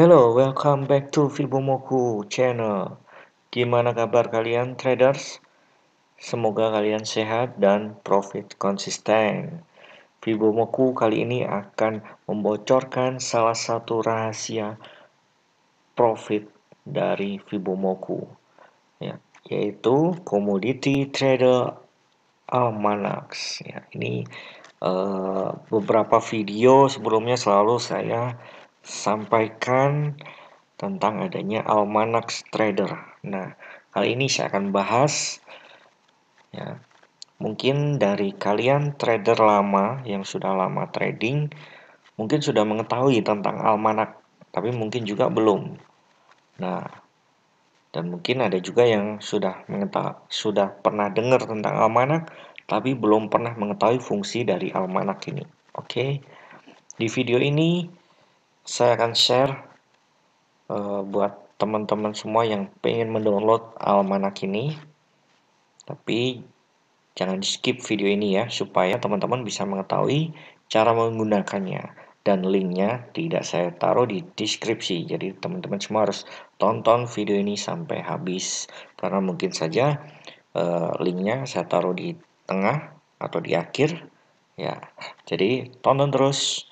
Hello, welcome back to Fibomoku channel. Gimana kabar kalian traders? Semoga kalian sehat dan profit konsisten. Fibomoku kali ini akan membocorkan salah satu rahasia profit dari Fibomoku, ya, yaitu Commodity Trader Almanac. Ya, ini beberapa video sebelumnya selalu saya sampaikan tentang adanya Almanac Trader. Nah, kali ini saya akan bahas, ya, mungkin dari kalian trader lama yang sudah lama trading mungkin sudah mengetahui tentang Almanac, tapi mungkin juga belum. Nah, dan mungkin ada juga yang sudah pernah dengar tentang Almanac tapi belum pernah mengetahui fungsi dari Almanac ini. Oke. Di video ini saya akan share buat teman-teman semua yang pengen mendownload Almanac ini. Tapi jangan di skip video ini ya, supaya teman-teman bisa mengetahui cara menggunakannya. Dan linknya tidak saya taruh di deskripsi. Jadi teman-teman semua harus tonton video ini sampai habis. Karena mungkin saja linknya saya taruh di tengah atau di akhir. Ya, jadi tonton terus.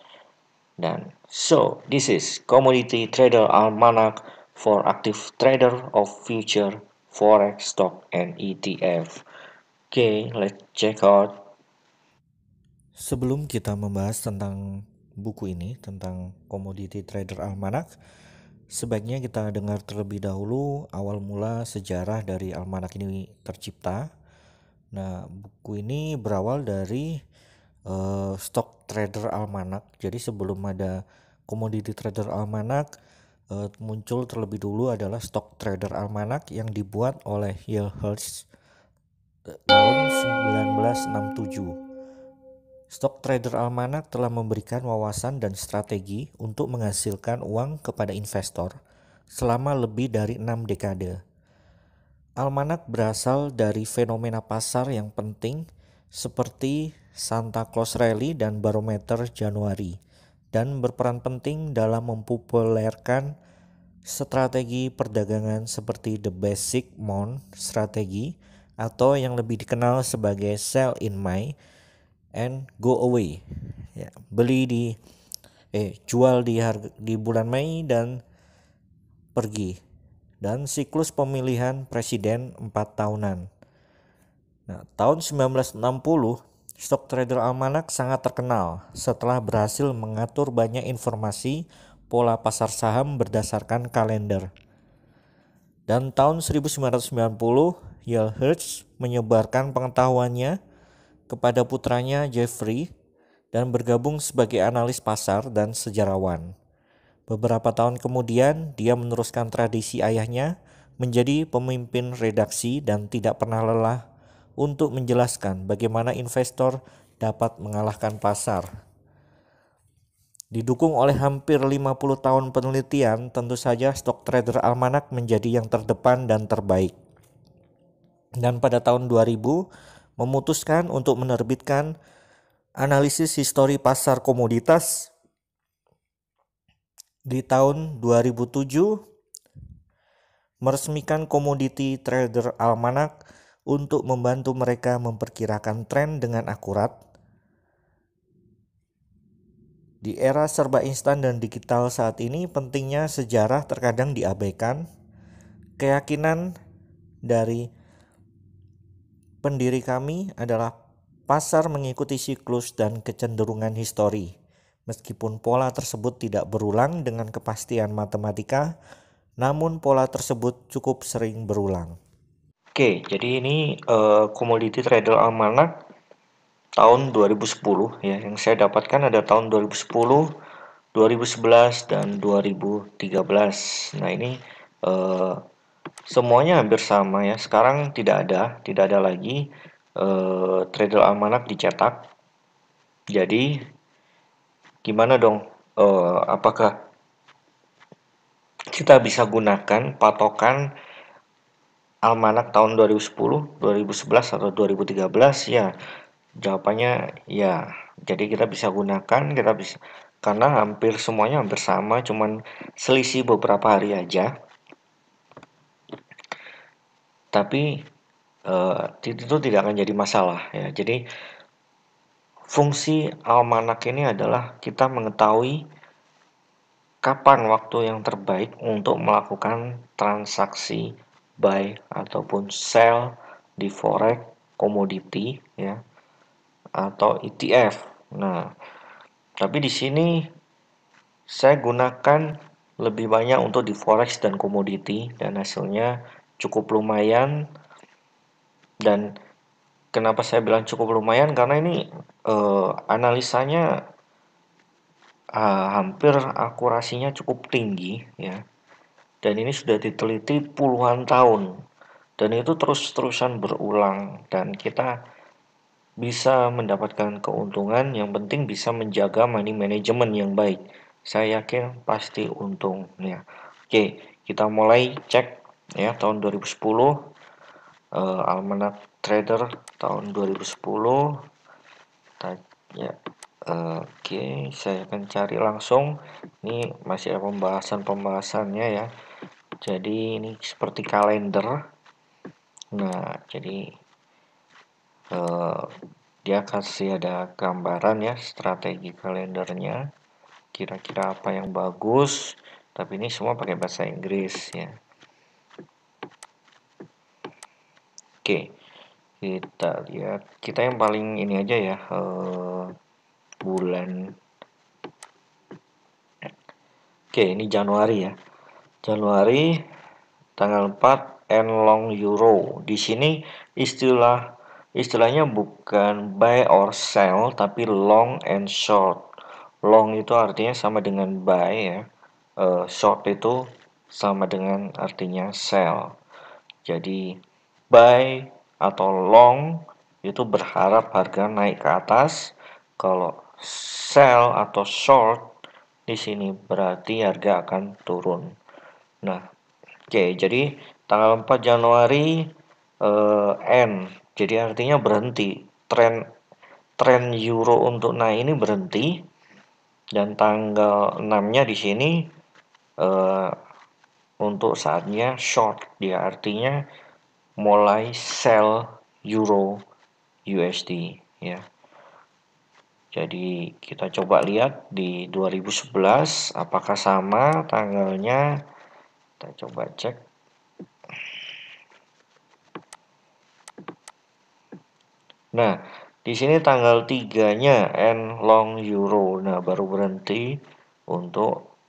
Dan so, this is Commodity Trader Almanac for active trader of future, forex, stock, and ETF. Oke, let's check out. Sebelum kita membahas tentang buku ini, tentang Commodity Trader Almanac, sebaiknya kita dengar terlebih dahulu awal mula sejarah dari Almanac ini tercipta. Nah, buku ini berawal dari Stock Trader Almanac. Jadi sebelum ada Commodity Trader Almanac, muncul terlebih dulu adalah Stock Trader Almanac yang dibuat oleh Yale Hirsch tahun 1967. Stock Trader Almanac telah memberikan wawasan dan strategi untuk menghasilkan uang kepada investor selama lebih dari 6 dekade. Almanac berasal dari fenomena pasar yang penting seperti Santa Claus Rally dan Barometer Januari dan berperan penting dalam mempopulerkan strategi perdagangan seperti The Basic Mount Strategy atau yang lebih dikenal sebagai Sell in May and Go Away. Ya, jual di bulan Mei dan pergi. Dan siklus pemilihan presiden 4 tahunan. Nah, tahun 1960, Stock Trader Almanac sangat terkenal setelah berhasil mengatur banyak informasi pola pasar saham berdasarkan kalender. Dan tahun 1990, Yale Hirsch menyebarkan pengetahuannya kepada putranya Jeffrey dan bergabung sebagai analis pasar dan sejarawan. Beberapa tahun kemudian, dia meneruskan tradisi ayahnya menjadi pemimpin redaksi dan tidak pernah lelah untuk menjelaskan bagaimana investor dapat mengalahkan pasar. Didukung oleh hampir 50 tahun penelitian, tentu saja Stock Trader Almanac menjadi yang terdepan dan terbaik. Dan pada tahun 2000, memutuskan untuk menerbitkan analisis histori pasar komoditas. Di tahun 2007 meresmikan Commodity Trader Almanac untuk membantu mereka memperkirakan tren dengan akurat. Di era serba instan dan digital saat ini, pentingnya sejarah terkadang diabaikan. Keyakinan dari pendiri kami adalah pasar mengikuti siklus dan kecenderungan histori. Meskipun pola tersebut tidak berulang dengan kepastian matematika, namun pola tersebut cukup sering berulang. Oke, jadi ini Commodity Trader Almanac tahun 2010 ya. Yang saya dapatkan ada tahun 2010, 2011 dan 2013. Nah, ini semuanya hampir sama ya. Sekarang tidak ada lagi Trader Almanac dicetak. Jadi gimana dong? Apakah kita bisa gunakan patokan Almanac tahun 2010, 2011 atau 2013? Ya, jawabannya ya. Jadi kita bisa gunakan, karena hampir semuanya hampir sama, cuman selisih beberapa hari aja. Tapi itu tidak akan jadi masalah ya. Jadi fungsi almanak ini adalah kita mengetahui kapan waktu yang terbaik untuk melakukan transaksi buy ataupun sell di forex, komoditi ya, atau ETF. Nah, tapi di sini saya gunakan lebih banyak untuk di forex dan komoditi dan hasilnya cukup lumayan. Dan kenapa saya bilang cukup lumayan, karena ini analisanya hampir akurasinya cukup tinggi ya. Dan ini sudah diteliti puluhan tahun. Dan itu terus-terusan berulang dan kita bisa mendapatkan keuntungan, yang penting bisa menjaga money management yang baik. Saya yakin pasti untung ya. Oke, kita mulai cek ya tahun 2010 Almanac Trader tahun 2010. Ya. Oke, saya akan cari langsung. Ini masih ada pembahasannya ya. Jadi ini seperti kalender. Nah, jadi dia kasih ada gambaran ya strategi kalendernya. Kira-kira apa yang bagus. Tapi ini semua pakai bahasa Inggris ya. Oke, kita lihat. Kita yang paling ini aja ya. Bulan. Oke, ini Januari ya. Januari tanggal 4 and long euro. Di sini istilahnya bukan buy or sell tapi long and short. Long itu artinya sama dengan buy ya. Short itu sama dengan artinya sell. Jadi buy atau long itu berharap harga naik ke atas. Kalau sell atau short di sini berarti harga akan turun. Nah, oke, jadi tanggal 4 Januari N. Jadi artinya berhenti. Tren euro untuk naik ini berhenti, dan tanggal 6-nya di sini untuk saatnya short. Dia artinya mulai sell euro USD ya. Jadi kita coba lihat di 2011 apakah sama tanggalnya. Kita coba cek. Nah, di sini tanggal 3-nya N long euro. Nah, baru berhenti untuk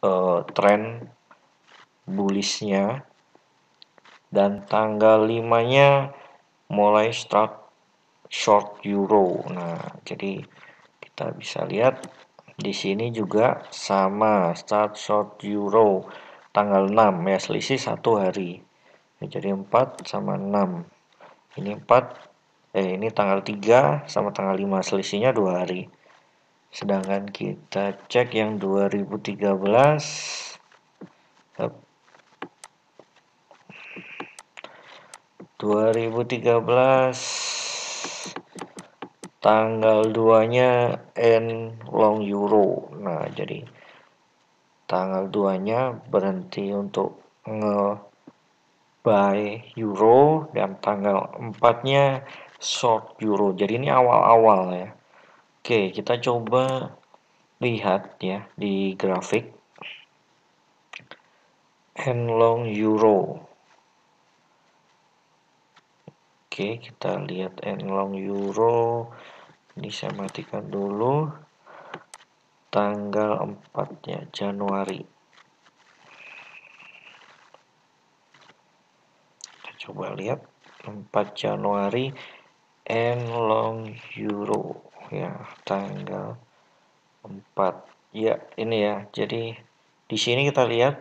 tren bullishnya. Dan tanggal 5-nya mulai start short euro. Nah, jadi kita bisa lihat di sini juga sama start short euro tanggal 6 ya, selisih 1 hari. Jadi 4 sama 6. Ini 4 ini tanggal 3 sama tanggal 5, selisihnya 2 hari. Sedangkan kita cek yang 2013. 2013 tanggal 2-nya N long euro. Nah, jadi tanggal 2-nya berhenti untuk buy euro, dan tanggal 4-nya short euro. Jadi ini awal-awal ya. Oke, kita coba lihat ya di grafik N long euro. Oke, kita lihat N long euro. Ini saya matikan dulu. Tanggal 4-nya Januari. Kita coba lihat 4 Januari N long euro ya, tanggal 4. Ya, ini ya. Jadi di sini kita lihat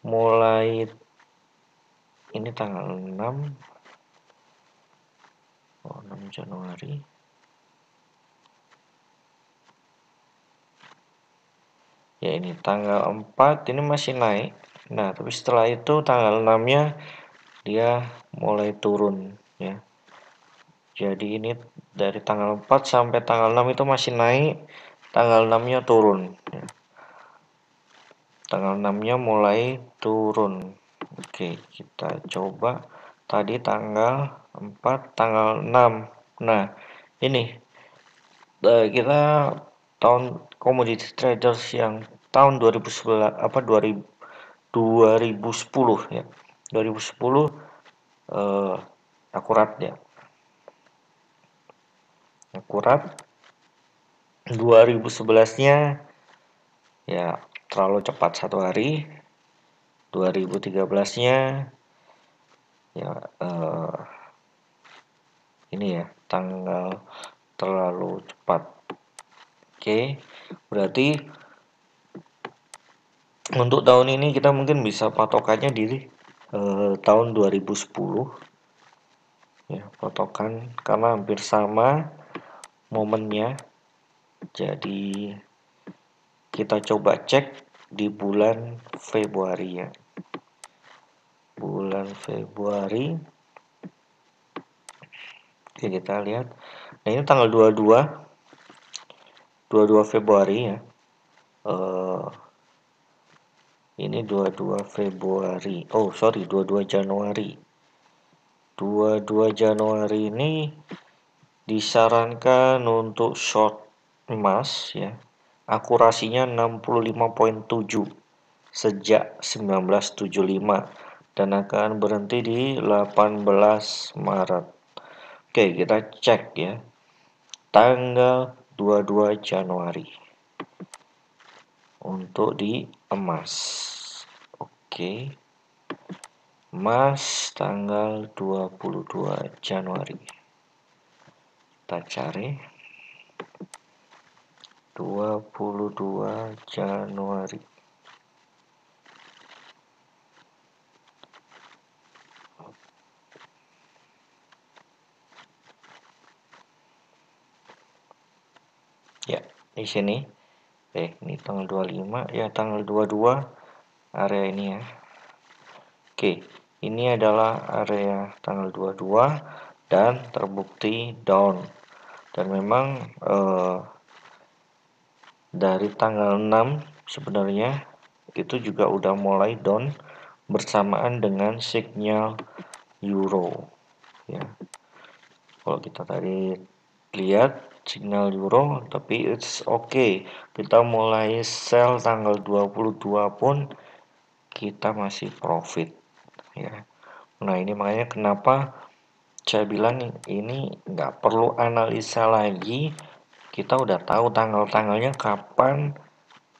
mulai ini tanggal 6. 6 Januari. Ya, ini tanggal 4 ini masih naik. Nah, tapi setelah itu tanggal 6-nya dia mulai turun ya. Jadi ini dari tanggal 4 sampai tanggal 6 itu masih naik. tanggal 6-nya turun ya. Tanggal 6-nya mulai turun. Oke, kita coba tadi tanggal 4, tanggal 6. Nah, ini kita tahun commodity traders yang tahun 2011 2010 ya. 2010 akurat ya. Akurat. 2011-nya ya terlalu cepat satu hari. 2013-nya ya ini ya tanggal terlalu cepat. Oke, berarti untuk tahun ini kita mungkin bisa patokannya di tahun 2010 ya, patokan karena hampir sama momennya. Jadi kita coba cek di bulan Februari ya. Bulan Februari. Oke, kita lihat. Nah, ini tanggal 22 Februari ya. Ini 22 Februari. Oh, sorry, 22 Januari. 22 Januari ini disarankan untuk short emas ya. Akurasinya 65.7 sejak 1975 dan akan berhenti di 18 Maret. Oke, kita cek ya. Tanggal 22 Januari untuk di emas. Oke. Emas tanggal 22 Januari. Kita cari 22 Januari. Ya, di sini. Ini tanggal 25 ya, tanggal 22 area ini ya. Oke, ini adalah area tanggal 22 dan terbukti down. Dan memang dari tanggal 6 sebenarnya itu juga udah mulai down bersamaan dengan sinyal euro ya. Kalau kita tadi lihat sinyal euro, tapi it's okay. Kita mulai sell tanggal 22 pun kita masih profit ya. Nah, ini makanya kenapa saya bilang ini nggak perlu analisa lagi. Kita udah tahu tanggal-tanggalnya kapan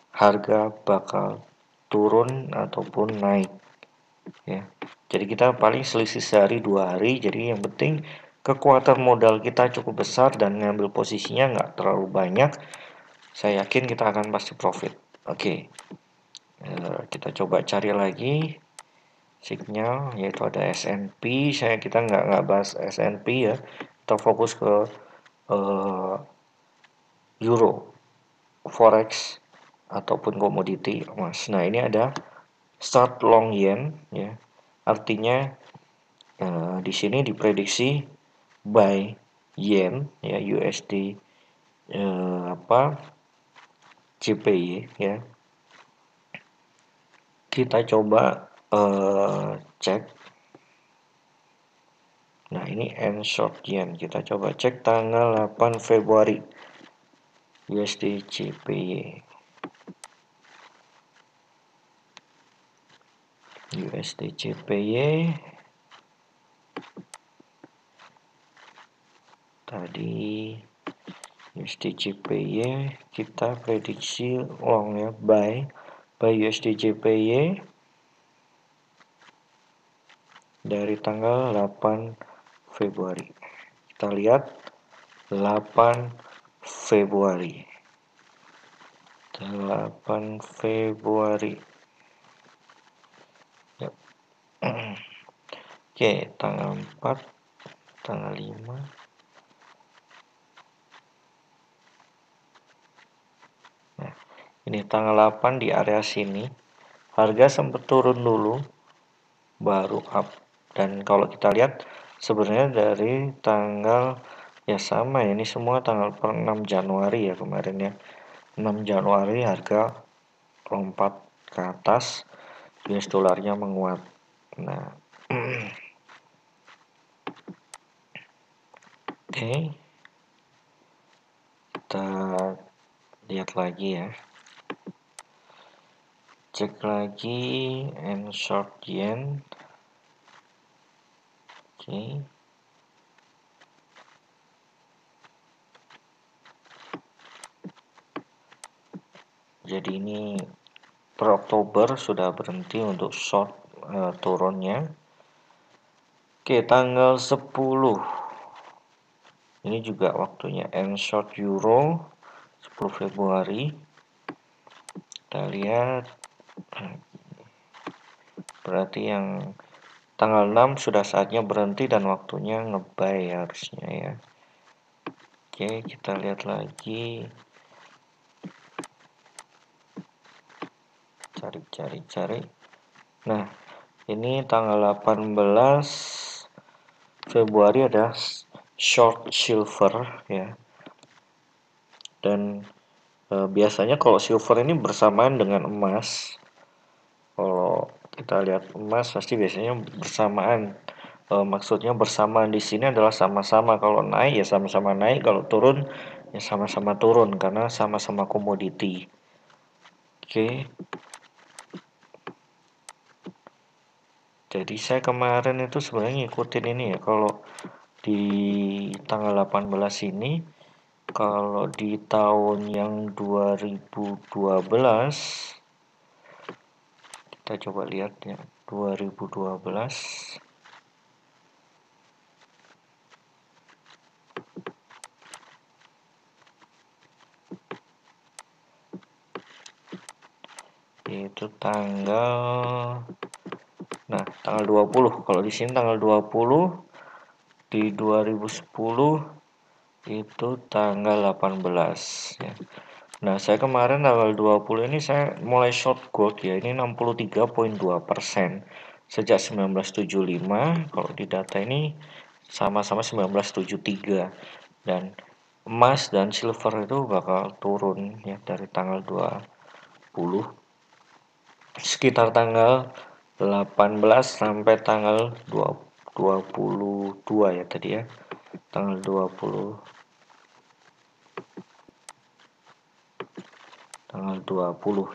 harga bakal turun ataupun naik ya. Jadi kita paling selisih sehari 2 hari. Jadi yang penting kekuatan modal kita cukup besar dan ngambil posisinya nggak terlalu banyak, saya yakin kita akan pasti profit. Oke. Kita coba cari lagi sinyal, yaitu ada S&P. Kita nggak bahas S&P ya, kita fokus ke euro, forex ataupun komoditi emas. Nah, ini ada start long yen ya, artinya di sini diprediksi buy yen ya, USD JPY ya. Kita coba cek. Nah, ini end short yen. Kita coba cek tanggal 8 Februari USD JPY. USD JPY tadi USD JPY kita prediksi long ya, buy USD JPY dari tanggal 8 Februari. Kita lihat 8 Februari. 8 Februari. Yep. Oke, tanggal 4, tanggal 5. Nah, ini tanggal 8 di area sini. Harga sempat turun dulu, baru up. Dan kalau kita lihat sebenarnya dari tanggal ya sama ya, ini semua tanggal per 6 Januari ya kemarin ya. 6 Januari harga lompat ke atas, US dollarnya menguat. Nah, oke, kita lihat lagi ya. Cek lagi and short yen. Oke. Jadi ini per Oktober sudah berhenti untuk short turunnya. Oke, tanggal 10. Ini juga waktunya end short euro 10 Februari. Kita lihat. Berarti yang tanggal 6 sudah saatnya berhenti dan waktunya nge-buy harusnya ya. Oke, kita lihat lagi. Cari. Nah, ini tanggal 18 Februari ada short silver ya. Dan biasanya kalau silver ini bersamaan dengan emas. Kalau kita lihat emas pasti biasanya bersamaan. Maksudnya bersamaan di sini adalah sama-sama. Kalau naik ya sama-sama naik, kalau turun ya sama-sama turun karena sama-sama komoditi. Oke. Jadi saya kemarin itu sebenarnya ngikutin ini ya, kalau di tanggal 18 ini, kalau di tahun yang 2012, kita coba lihat ya, 2012. Itu tanggal 20. Kalau di sini tanggal 20, di 2010 itu tanggal 18 ya. Nah, saya kemarin tanggal 20 ini saya mulai short gold ya. Ini 63,2% sejak 1975. Kalau di data ini sama-sama 1973, dan emas dan silver itu bakal turun ya dari tanggal 20 sekitar tanggal 18 sampai tanggal 22 ya tadi ya. Tanggal 20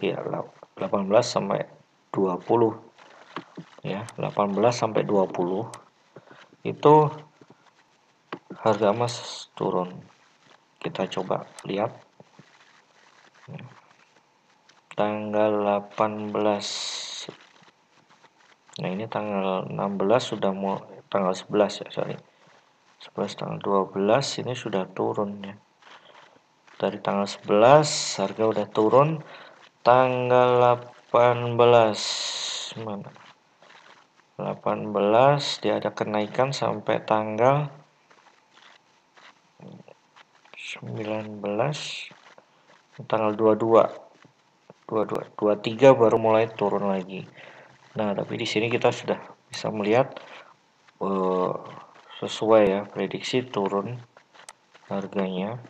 ya, 18 sampai 20 ya, 18 sampai 20 itu harga emas turun. Kita coba lihat tanggal 18. Nah, ini tanggal 16 sudah mau tanggal 11 ya, sorry. 11 tanggal 12 ini sudah turun ya. Dari tanggal 11 harga udah turun. Tanggal 18 mana? 18 dia ada kenaikan sampai tanggal 19, tanggal 23 baru mulai turun lagi. Nah, tapi di sini kita sudah bisa melihat sesuai ya, prediksi turun harganya.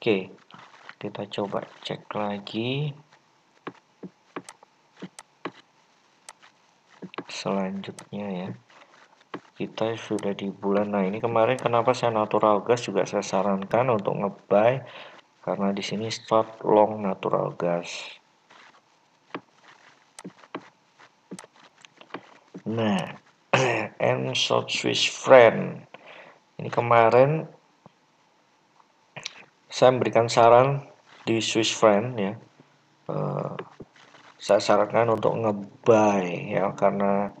Oke, kita coba cek lagi. Selanjutnya ya, kita sudah di bulan. Nah, ini kemarin kenapa saya natural gas juga saya sarankan untuk nge-buy, karena di sini short long natural gas. Nah, and short Swiss franc. Ini kemarin saya memberikan saran di Swiss franc ya. Saya sarankan untuk nge-buy ya, karena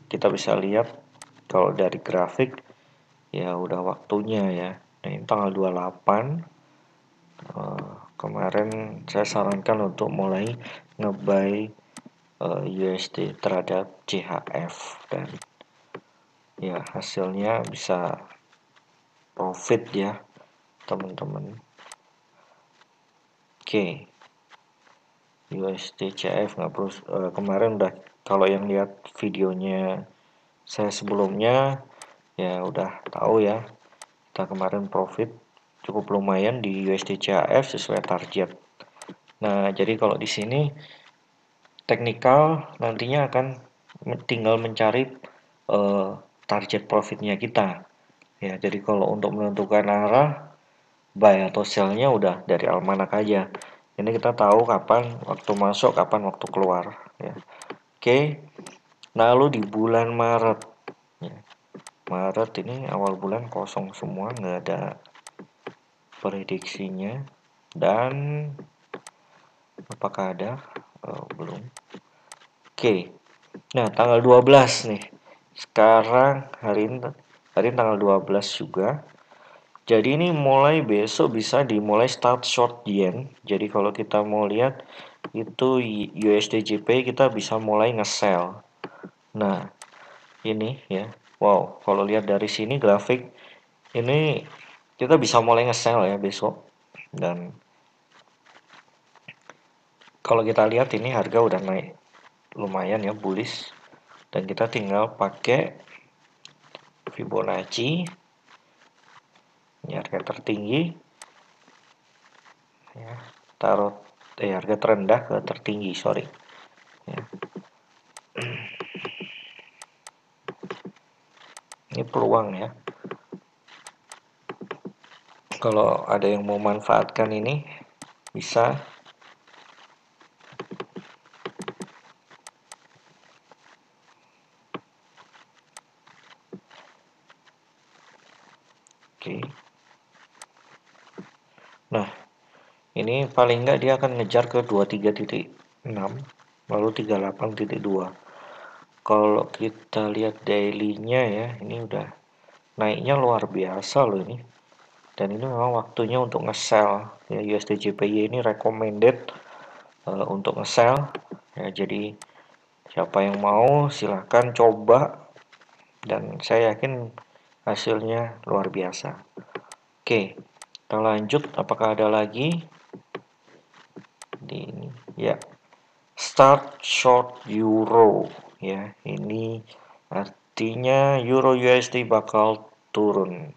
kita bisa lihat kalau dari grafik ya udah waktunya ya. Nah, ini tanggal 28. Kemarin saya sarankan untuk mulai nge-buy USD terhadap CHF, dan ya hasilnya bisa profit ya teman-teman. Oke, USD CHF nggak perlu kemarin udah, kalau yang lihat videonya saya sebelumnya ya udah tahu ya, kita kemarin profit cukup lumayan di USD CHF sesuai target. Nah, jadi kalau di sini teknikal nantinya akan tinggal mencari target profitnya kita. Ya, jadi kalau untuk menentukan arah buy atau sell-nya udah dari almanak aja. Ini kita tahu kapan waktu masuk, kapan waktu keluar. Ya. Oke, lalu di bulan Maret. Ya. Maret ini awal bulan kosong semua, nggak ada prediksinya. Dan apakah ada? Belum. Oke, nah tanggal 12 nih. Sekarang hari ini tanggal 12 juga. Jadi ini mulai besok bisa dimulai start short yen. Jadi kalau kita mau lihat itu USD JPY kita bisa mulai nge-sell. Nah, ini ya. Wow, kalau lihat dari sini grafik ini kita bisa mulai nge-sell ya besok. Dan kalau kita lihat ini harga udah naik lumayan ya, bullish. Dan kita tinggal pakai Fibonacci. Ini harga tertinggi. Ya, taruh harga terendah ke tertinggi, sorry. Ya. Ini peluang ya. Kalau ada yang mau manfaatkan ini bisa. Oke. Nah, ini paling nggak dia akan ngejar ke 23.6 lalu 38.2. Kalau kita lihat daily-nya ya, ini udah naiknya luar biasa loh ini. Dan ini memang waktunya untuk nge-sell ya. USD JPY ini recommended untuk nge-sell ya. Jadi siapa yang mau silahkan coba, dan saya yakin hasilnya luar biasa. Oke, kita lanjut. Apakah ada lagi di ini ya? Start short euro ya. Ini artinya euro USD bakal turun.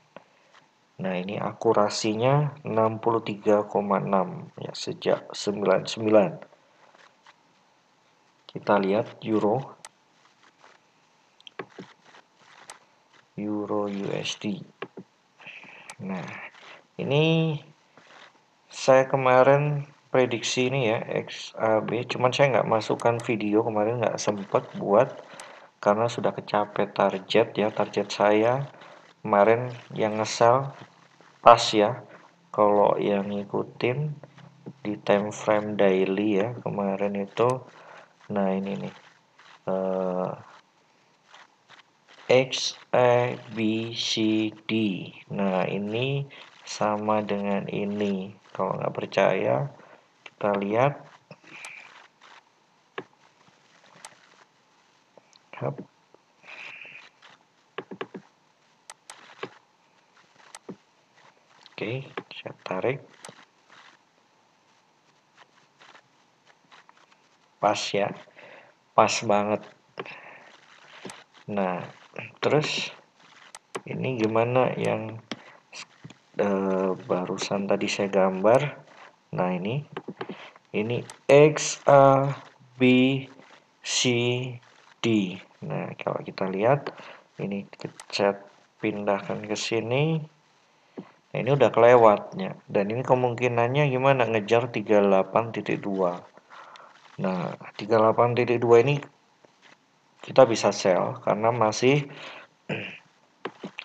Nah, ini akurasinya 63,6 ya sejak 99. Kita lihat euro USD. Nah, ini saya kemarin prediksi ini ya XAB, cuman saya nggak masukkan video kemarin, nggak sempet buat karena sudah kecapai target ya. Target saya kemarin yang nge-sell pas ya. Kalau yang ngikutin di time frame daily ya kemarin itu, nah ini nih XABCD. Nah ini sama dengan ini. Kalau nggak percaya kita lihat. Oke, saya tarik. Pas ya, pas banget. Nah, terus ini gimana yang barusan tadi saya gambar. Nah, ini XABCD. Nah, kalau kita lihat ini kecat pindahkan ke sini. Nah, ini udah kelewatnya, dan ini kemungkinannya gimana ngejar 38.2. Nah, 38.2 ini kita bisa sell karena masih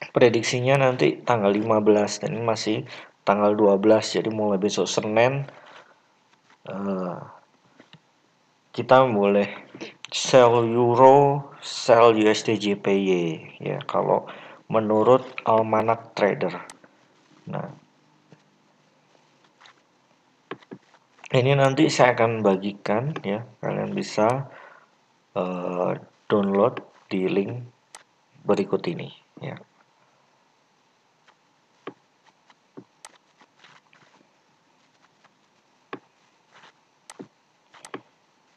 prediksinya nanti tanggal 15 dan ini masih tanggal 12. Jadi mulai besok Senin kita boleh sell euro, sell USD JPY ya kalau menurut Almanac Trader. Nah, ini nanti saya akan bagikan ya, kalian bisa download di link berikut ini ya.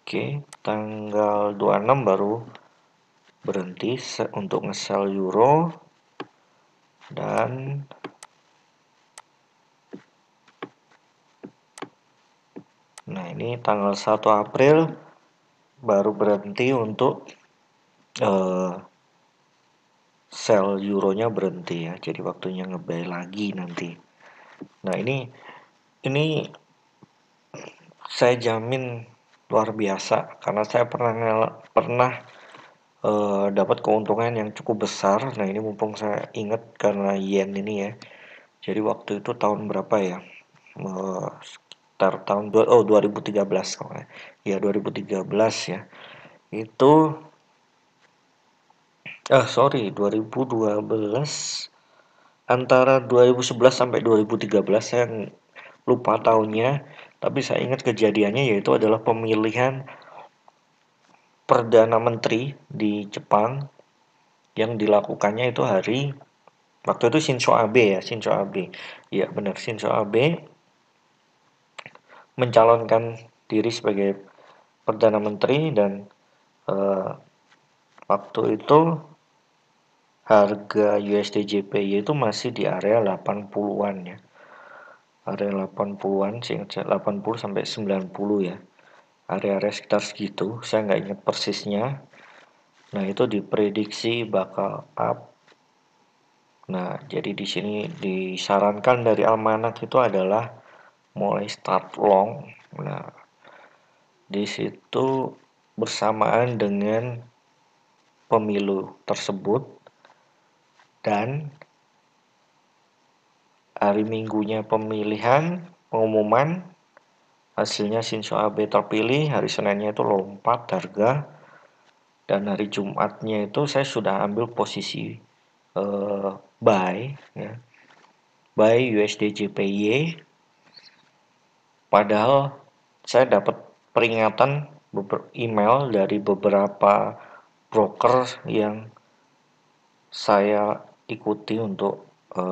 Oke, tanggal 26 baru berhenti untuk nge-sell euro, dan ini tanggal 1 April baru berhenti untuk sell euronya berhenti ya. Jadi waktunya nge-buy lagi nanti. Nah, ini saya jamin luar biasa karena saya pernah dapat keuntungan yang cukup besar. Nah, ini mumpung saya ingat karena yen ini ya. Jadi waktu itu tahun berapa ya? Sekitar tahun 2013 kalau nggak. Ya 2013 ya. Itu 2012 antara 2011 sampai 2013 saya lupa tahunnya, tapi saya ingat kejadiannya yaitu adalah pemilihan Perdana Menteri di Jepang yang dilakukannya itu waktu itu Shinzo Abe ya, Shinzo Abe. Ya benar, Shinzo Abe mencalonkan diri sebagai Perdana Menteri dan waktu itu harga USD JPY itu masih di area 80-an ya. Area 80-an, 80 sampai 90 ya. Area-area sekitar segitu, saya nggak ingat persisnya. Nah, itu diprediksi bakal up. Nah, jadi di sini disarankan dari almanak itu adalah mulai start long. Nah, di situ bersamaan dengan pemilu tersebut dan hari Minggunya pengumuman hasilnya Shinzo Abe terpilih, hari Seninnya itu lompat harga dan hari Jumatnya itu saya sudah ambil posisi buy ya. Buy USD JPY. Padahal saya dapat peringatan email dari beberapa broker yang saya ikuti untuk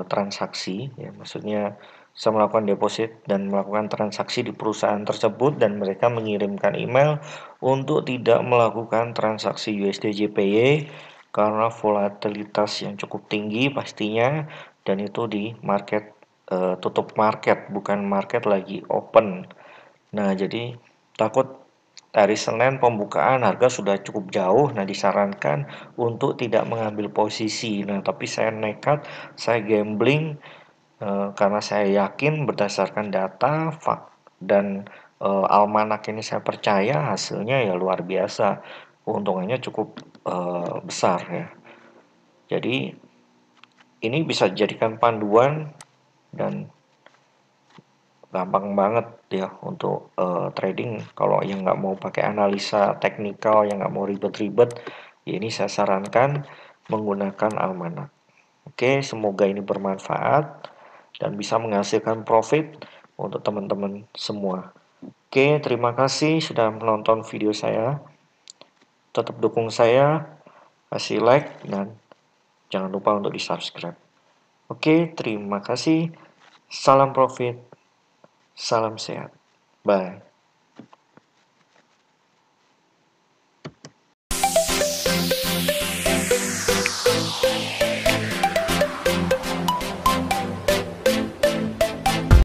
transaksi ya, maksudnya saya melakukan deposit dan melakukan transaksi di perusahaan tersebut dan mereka mengirimkan email untuk tidak melakukan transaksi USD JPY karena volatilitas yang cukup tinggi pastinya, dan itu di market tutup market, bukan market lagi open. Nah, jadi takut hari Senin pembukaan harga sudah cukup jauh, nah disarankan untuk tidak mengambil posisi. Nah, tapi saya nekat, saya gambling karena saya yakin berdasarkan data, dan almanak ini saya percaya hasilnya ya luar biasa. Keuntungannya cukup besar ya. Jadi ini bisa dijadikan panduan dan gampang banget ya untuk trading. Kalau yang nggak mau pakai analisa teknikal, yang nggak mau ribet-ribet, ya ini saya sarankan menggunakan almanak. Oke, semoga ini bermanfaat dan bisa menghasilkan profit untuk teman-teman semua. Oke, terima kasih sudah menonton video saya. Tetap dukung saya, kasih like, dan jangan lupa untuk di-subscribe. Oke, terima kasih. Salam profit. Salam sehat. Bye.